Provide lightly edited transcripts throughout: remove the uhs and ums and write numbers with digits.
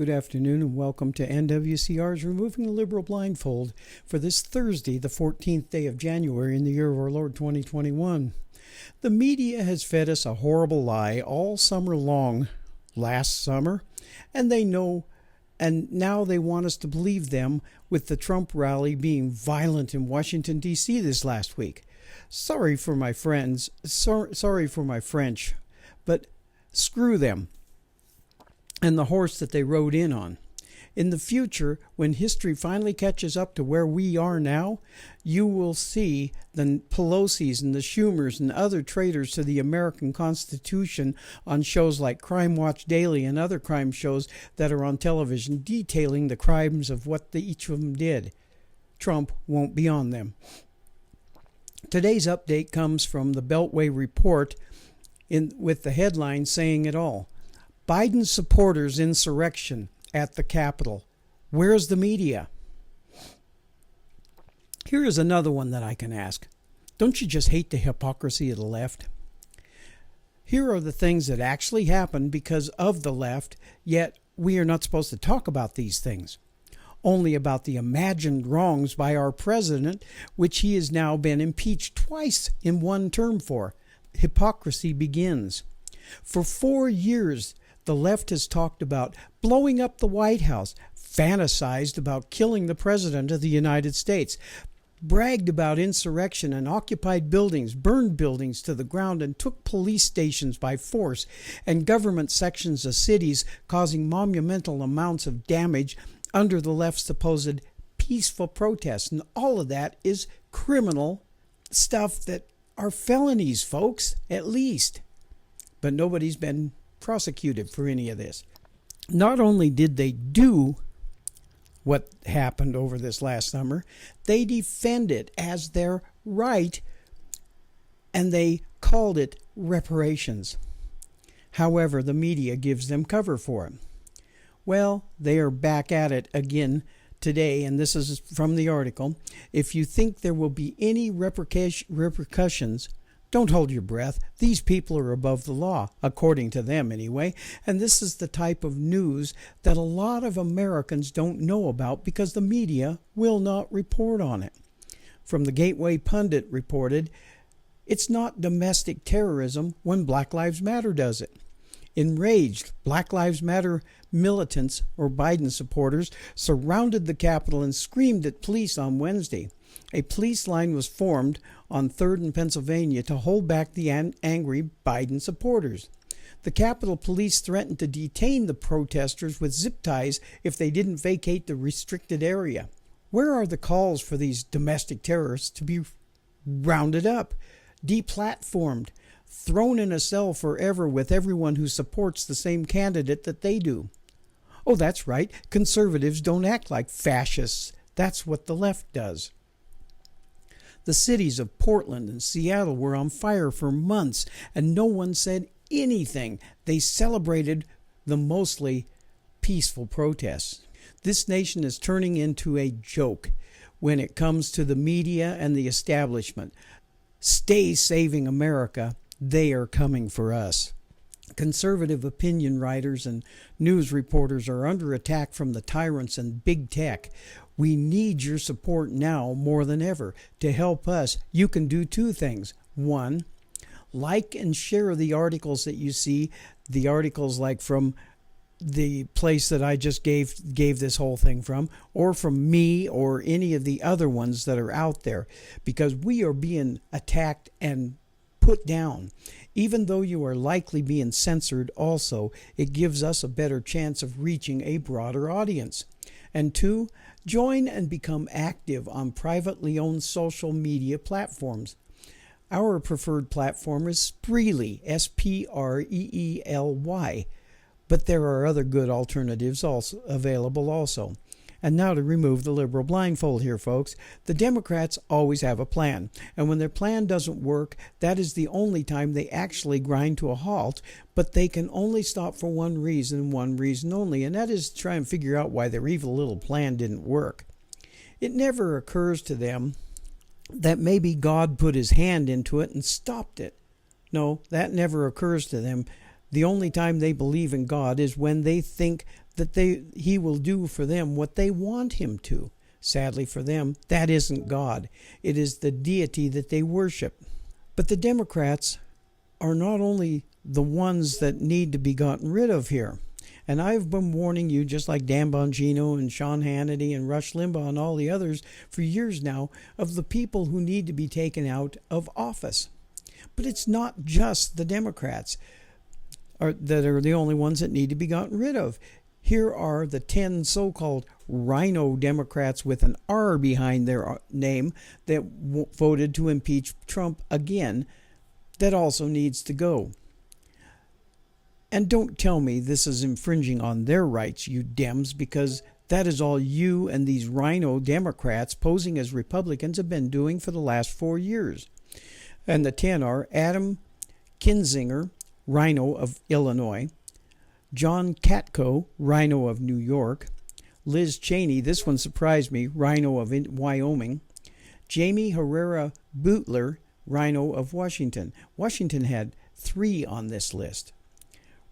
Good afternoon and welcome to NWCR's Removing the Liberal Blindfold for this Thursday, the 14th day of January in the year of our Lord 2021. The media has fed us a horrible lie all summer long, last summer, and now they want us to believe them with the Trump rally being violent in Washington, D.C. this last week. Sorry for my friends, sorry for my French, but screw them and the horse that they rode in on. In the future, when history finally catches up to where we are now, you will see the Pelosi's and the Schumers and other traitors to the American Constitution on shows like Crime Watch Daily and other crime shows that are on television detailing the crimes of what each of them did. Trump won't be on them. Today's update comes from the Beltway Report with the headline saying it all. Biden supporters insurrection at the Capitol. Where's the media? Here is another one that I can ask. Don't you just hate the hypocrisy of the left? Here are the things that actually happened because of the left, yet we are not supposed to talk about these things. Only about the imagined wrongs by our president, which he has now been impeached twice in one term for. Hypocrisy begins. For 4 years, the left has talked about blowing up the White House, fantasized about killing the President of the United States, bragged about insurrection and occupied buildings, burned buildings to the ground, and took police stations by force and government sections of cities, causing monumental amounts of damage under the left's supposed peaceful protests. And all of that is criminal stuff that are felonies, folks, at least. But nobody's been prosecuted for any of this. Not only did they do what happened over this last summer, they defend it as their right, and they called it reparations. However, the media gives them cover for it. Well, they are back at it again today, and this is from the article. If you think there will be any repercussions, don't hold your breath. These people are above the law, according to them anyway. And this is the type of news that a lot of Americans don't know about because the media will not report on it. From the Gateway Pundit reported, it's not domestic terrorism when Black Lives Matter does it. Enraged, Black Lives Matter militants or Biden supporters surrounded the Capitol and screamed at police on Wednesday. A police line was formed on 3rd and Pennsylvania to hold back the angry Biden supporters. The Capitol Police threatened to detain the protesters with zip ties if they didn't vacate the restricted area. Where are the calls for these domestic terrorists to be rounded up, deplatformed, thrown in a cell forever with everyone who supports the same candidate that they do? Oh, that's right. Conservatives don't act like fascists. That's what the left does. The cities of Portland and Seattle were on fire for months, and no one said anything. They celebrated the mostly peaceful protests. This nation is turning into a joke when it comes to the media and the establishment. Stay saving America. They are coming for us. Conservative opinion writers and news reporters are under attack from the tyrants and big tech. We need your support now more than ever. To help us, you can do two things. One, like and share the articles that you see, the articles like from the place that I just gave this whole thing from, or from me or any of the other ones that are out there, because we are being attacked and put down. Even though you are likely being censored also, it gives us a better chance of reaching a broader audience. And two, join and become active on privately owned social media platforms. Our preferred platform is Spreely, Spreely, but there are other good alternatives also available. And now to remove the liberal blindfold here, folks. The Democrats always have a plan, and when their plan doesn't work, that is the only time they actually grind to a halt, but they can only stop for one reason only, and that is to try and figure out why their evil little plan didn't work. It never occurs to them that maybe God put his hand into it and stopped it. No, that never occurs to them. The only time they believe in God is when they think that He will do for them what they want Him to. Sadly for them, that isn't God. It is the deity that they worship. But the Democrats are not only the ones that need to be gotten rid of here. And I've been warning you, just like Dan Bongino and Sean Hannity and Rush Limbaugh and all the others for years now, of the people who need to be taken out of office. But it's not just the Democrats that are the only ones that need to be gotten rid of. Here are the 10 so-called rhino Democrats with an R behind their name that voted to impeach Trump again. That also needs to go. And don't tell me this is infringing on their rights, you Dems, because that is all you and these rhino Democrats posing as Republicans have been doing for the last 4 years. And the 10 are Adam Kinzinger, rhino of Illinois; John Katko, rhino of New York; Liz Cheney, this one surprised me, rhino of Wyoming; Jamie Herrera Bootler, rhino of Washington. Washington had 3 on this list.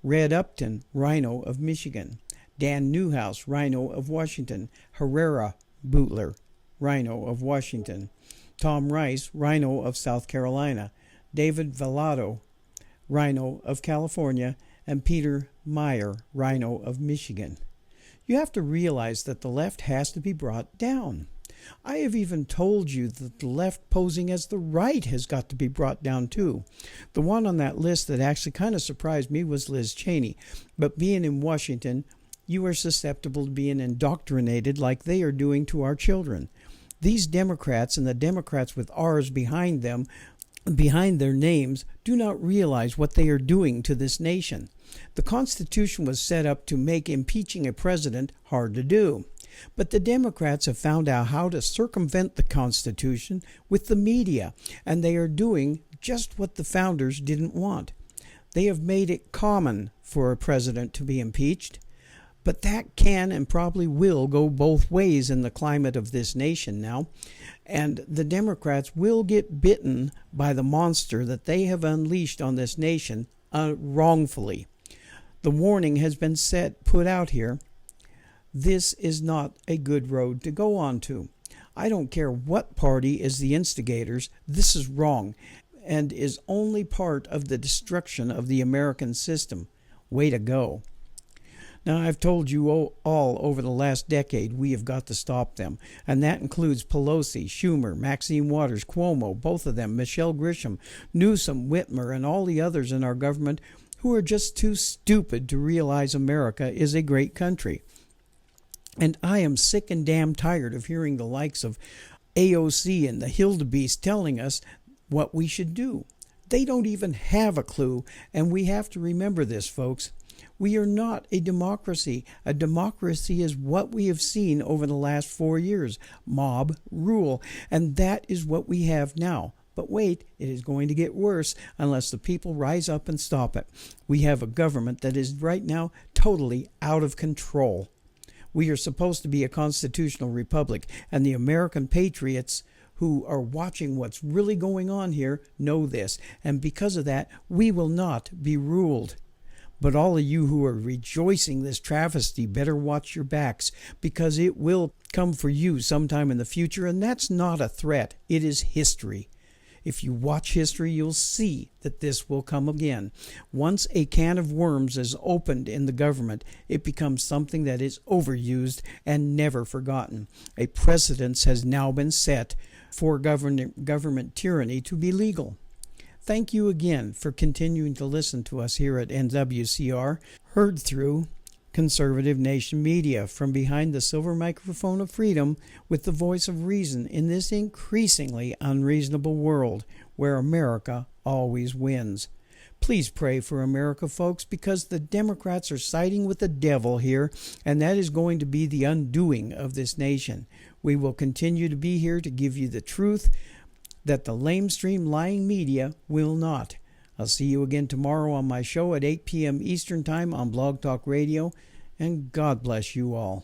Red Upton, rhino of Michigan; Dan Newhouse, rhino of Washington; Herrera Bootler, rhino of Washington; Tom Rice, rhino of South Carolina; David Vallado, rhino of California; and Peter Meyer, rhino of Michigan. You have to realize that the left has to be brought down. I have even told you that the left posing as the right has got to be brought down too. The one on that list that actually kind of surprised me was Liz Cheney. But being in Washington, you are susceptible to being indoctrinated like they are doing to our children. These Democrats and the Democrats with R's behind them, behind their names, do not realize what they are doing to this nation. The Constitution was set up to make impeaching a president hard to do. But the Democrats have found out how to circumvent the Constitution with the media, and they are doing just what the founders didn't want. They have made it common for a president to be impeached, but that can and probably will go both ways in the climate of this nation now, and the Democrats will get bitten by the monster that they have unleashed on this nation wrongfully. The warning has been put out here. This is not a good road to go on to. I don't care what party is the instigators. This is wrong and is only part of the destruction of the American system. Way to go. Now, I've told you all over the last decade we have got to stop them, and that includes Pelosi, Schumer, Maxine Waters, Cuomo, both of them, Michelle Grisham, Newsom, Whitmer, and all the others in our government who are just too stupid to realize America is a great country. And I am sick and damn tired of hearing the likes of AOC and the Hildebeest telling us what we should do. They don't even have a clue, and we have to remember this, folks. We are not a democracy. A democracy is what we have seen over the last 4 years. Mob rule. And that is what we have now. But wait, it is going to get worse unless the people rise up and stop it. We have a government that is right now totally out of control. We are supposed to be a constitutional republic, and the American patriots who are watching what's really going on here know this. And because of that, we will not be ruled. But all of you who are rejoicing this travesty better watch your backs, because it will come for you sometime in the future, and that's not a threat. It is history. If you watch history, you'll see that this will come again. Once a can of worms is opened in the government, it becomes something that is overused and never forgotten. A precedent has now been set for government tyranny to be legal. Thank you again for continuing to listen to us here at NWCR, heard through Conservative Nation Media, from behind the silver microphone of freedom with the voice of reason in this increasingly unreasonable world where America always wins. Please pray for America, folks, because the Democrats are siding with the devil here, and that is going to be the undoing of this nation. We will continue to be here to give you the truth that the lamestream lying media will not. I'll see you again tomorrow on my show at 8 p.m. Eastern Time on Blog Talk Radio, and God bless you all.